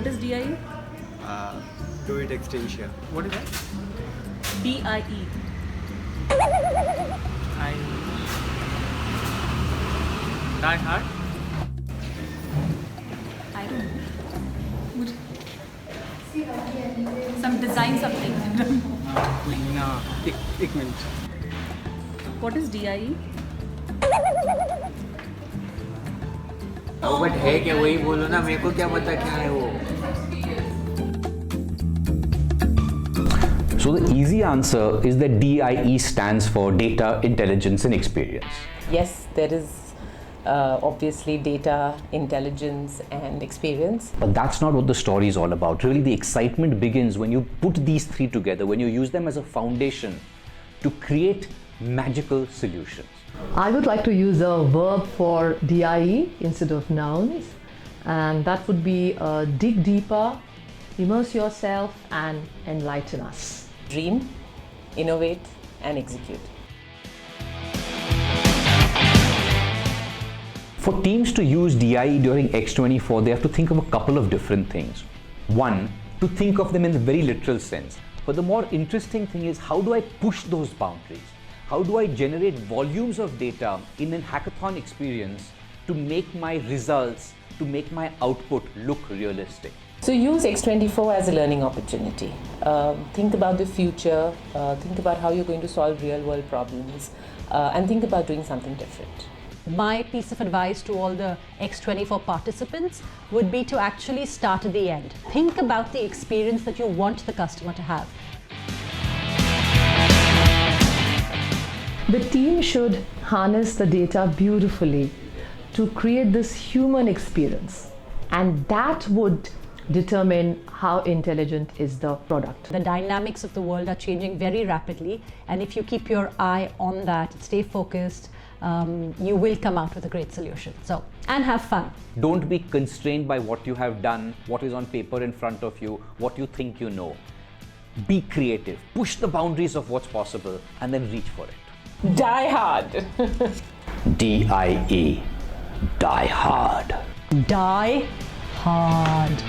What is D.I.E? Do it Extentia. What is that? D.I.E. Die Hard? I don't know. Some design something. No. एक minute. What is D.I.E? But है क्या वही बोलो ना मेरे को क्या पता क्या है वो. So the easy answer is that D.I.E stands for Data, Intelligence and Experience. Yes, there is obviously data, intelligence and experience. But that's not what the story is all about. Really, the excitement begins when you put these three together, when you use them as a foundation to create magical solutions. I would like to use a verb for D.I.E instead of nouns, and that would be dig deeper, immerse yourself and enlighten us. Dream, innovate and execute. For teams to use D.I.E during X24, they have to think of a couple of different things. One, to think of them in the very literal sense. But the more interesting thing is, how do I push those boundaries? How do I generate volumes of data in a hackathon experience to make my results, to make my output look realistic? So use X24 as a learning opportunity. Think about the future, think about how you're going to solve real world problems, and think about doing something different. My piece of advice to all the X24 participants would be to actually start at the end. Think about the experience that you want the customer to have. The team should harness the data beautifully to create this human experience, and that would determine how intelligent is the product. The dynamics of the world are changing very rapidly, and if you keep your eye on that, stay focused, you will come out with a great solution. And have fun. Don't be constrained by what you have done, what is on paper in front of you, what you think you know. Be creative, push the boundaries of what's possible, and then reach for it. Die hard! D.I.E. Die hard. Die hard.